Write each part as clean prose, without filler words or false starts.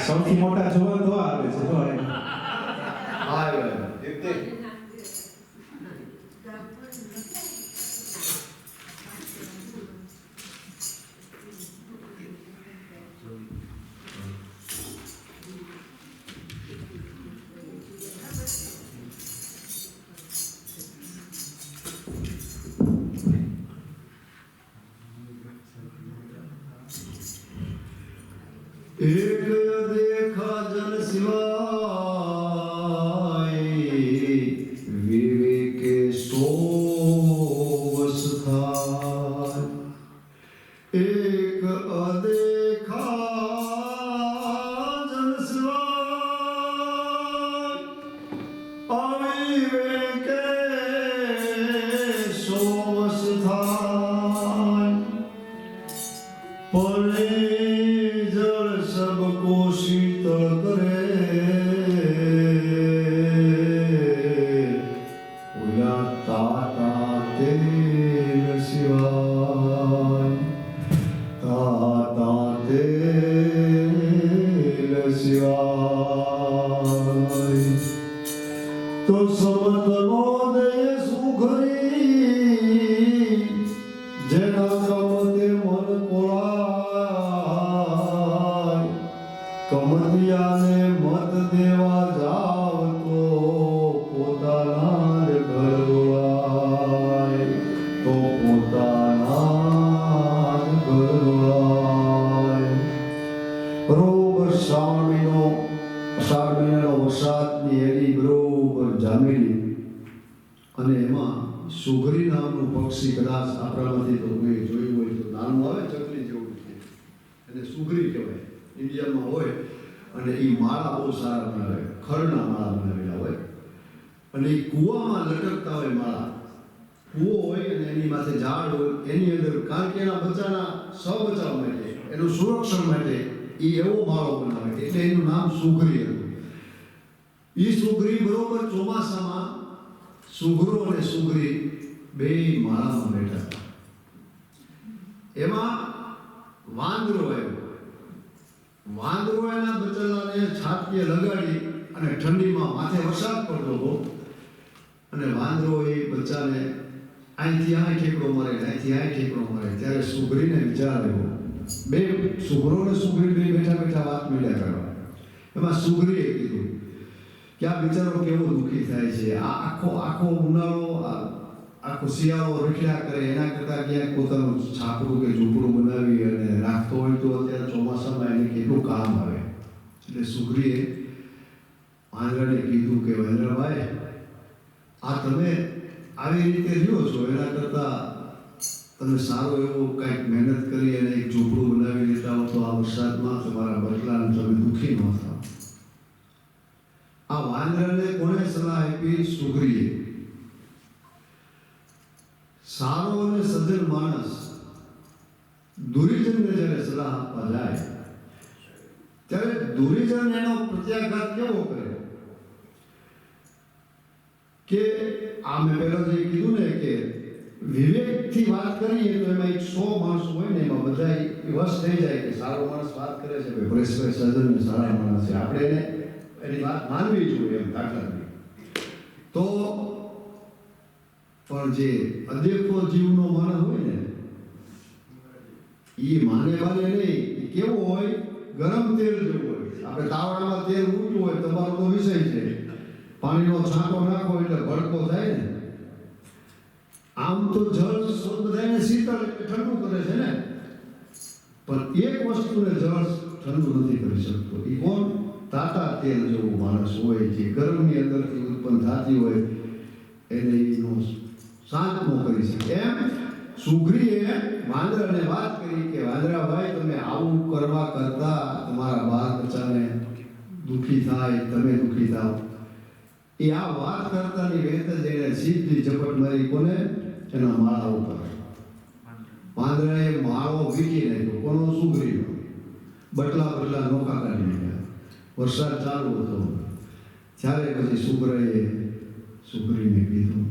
સૌથી મોટા જોવા તો આવે છે તો આવે એક देखा जन सिवाय विवेक सो वस था एक अदेखा पले जल सबको शीतल करे उया ताता तेल शिवाय ताता तेल शिवाय तो समतनो दे सुखरी जेना कमते मन कोळाय कमतियाने मत देवा जाव तो પોતાના જ ઘર રોળાય તો પોતાના જ ઘર રોળાય બરોબર શ્રાવણ મહિનાનો વરસાદની એરી બરોબર જામેલી અને એમાં સુગરી નામનું પક્ષી કદાચ આપણામાંથી તો કોઈ જોયું હોય તો નાનું આવે ચકલી જેવું છે એને સુગરી કહેવાય ઇન્ડિયામાં હોય અને એ માળા બહુ સારા બનાવે ખડના માળા બનાવેલા હોય અને એ કૂવામાં લટકતા હોય માળા કૂવો હોય અને એની માથે ઝાડ હોય એની અંદર કારણ કે એના બચ્ચાના સ્વબચાવ માટે એનું સુરક્ષણ માટે એ એવો માળો બનાવે એટલે એનું નામ સુગરી હતું એ સુગરી બરોબર ચોમાસામાં સુગરો અને સુગરી બે માળામાં બેઠા હતા એમાં વાંદરો આવ્યો વાંદરો એના બચલાને છાતીએ લગાડી અને ઠંડીમાં માથે વરસાદ પડતો હતો અને વાંદરો એ બચ્ચાને અહીંથી આ ઠેકડો મારે અહીંથી આ ઠેકડો મારે ત્યારે સુગરીને વિચાર આવ્યો બે સુગરો ને સુગરી બે બેઠા બેઠા વાત મીડ્યા કરવા એમાં સુગરીએ કીધું કે આ બિચારો કેવો દુઃખી થાય છે આ આખો ઉનાળો આખો શિયાળો રખડ્યા કરે એના કરતાં ક્યાંક પોતાનું છાપરું કે ઝૂંપડું બનાવી અને રાખતો હોય તો અત્યારે ચોમાસામાં એને કેટલું કામ આવે એટલે સુગરીએ વાંદરાને કીધું કે વાંદરાભાઈ આ તમે આવી રીતે રહ્યો છો એના કરતાં તમે સારો એવો કંઈક મહેનત કરી અને એક ઝૂંપડું બનાવી લેતા હો તો આ વરસાદમાં તમારા બદલાને તમે દુઃખી ન થાવ આ વાંદરાને કોણે સલાહ આપી સુગરીએ સારો અને સજ્જન માણસ દુર્જનને જ્યારે સલાહ આપવા જાય ત્યારે દુર્જન એનો પ્રત્યાઘાત કેવો કરે કે આ મેં પહેલા જે કીધું ને કે વિવેકથી વાત કરીએ તો એમાં 100 માણસો હોય ને એમાં બધા વશ થઈ જાય કે સારો માણસ વાત કરે છે ભાઈ પરેશભાઈ સજ્જન ને સારા માણસ છે આપણે એને એની વાત માનવી જોઈએ એમ દાખલાની તો પણ જે અદેખો જીવનો માણસ હોય ને એ માને વાલે નહીં કેવો હોય ગરમ તેલ જેવું હોય આપણે તાવડામાં તેલ ઊંચું હોય તમારો તો વિષય છે પાણીનો છાંટો નાખો એટલે ભડકો થાય ને આમ તો જળ બધાને શીતળ ઠંડુ કરે છે ને પણ એક વસ્તુને જળ ઠંડુ નથી કરી શકતો એ કોણ તાતા તેલ જેવું માણસ હોય જે ગરમની અંદરથી ઉત્પન્ન થતી હોય એને એનો શાંતમો કરી શકે એમ સુગ્રીએ વાંદરાને વાત કરી કે વાંદરાભાઈ તમે આવું કરવા કરતા તમારા બાળ બચ્ચાને દુઃખી થાય તમે દુઃખી થાવ એ આ વાત કરતાની વેત જ એને સીધી ઝપટ મારી કોને એના માળા ઉપર વાંદરાએ માળો વીકી નાખ્યો કોનો સુગ્રીનો બટલા નોકા કાઢી નાખ્યા વરસાદ ચાલુ હતો ત્યારે પછી સુગ્રીને કીધું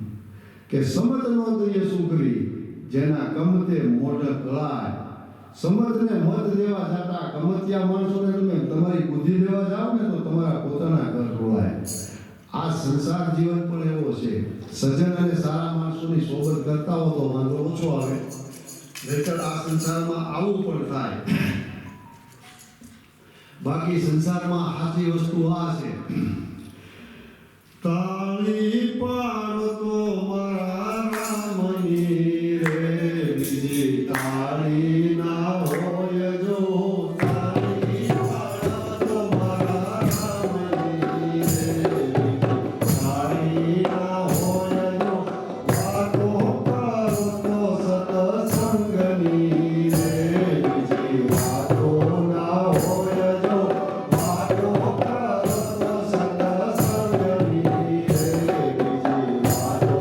કે સમત નો દઈએ સુગ્રી જેના કમતે મોઢ કળાય સમતને મત દેવા જતા કમતિયા માણસોને તમે તમારી બુદ્ધિ દેવા જાઓ ને તો તમારા પોતાના ઘર રોળાય આ સંસાર જીવન પણ એવો છે સજ્જન અને સારા માણસોની સોબત કરતા હો તો વાંધો ઓછો આવે નહીતર આ સંસારમાં આવું પણ થાય બાકી સંસારમાં સાચી વસ્તુ આ છે તાળી પાડતો મારા રામની રે બીજી તાળી ના હોય જો તાળી પાડતો મારા રામની રે તાળી ના હોય જો વાતો કરતો સતસંગની રે બીજી વાતો ના હોય જો વાતો કરતો સતસંગની રે બીજી વાતો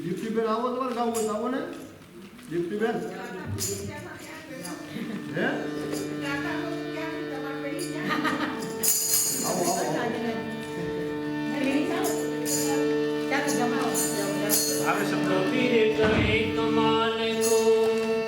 દીપ્તિબેન આવો, તમારે ગાવું હોય તો આવો ને. દીપ્તિબેન હે આવો આવો ચાલો જમાવો. આવે શબ્દો પીરે કરે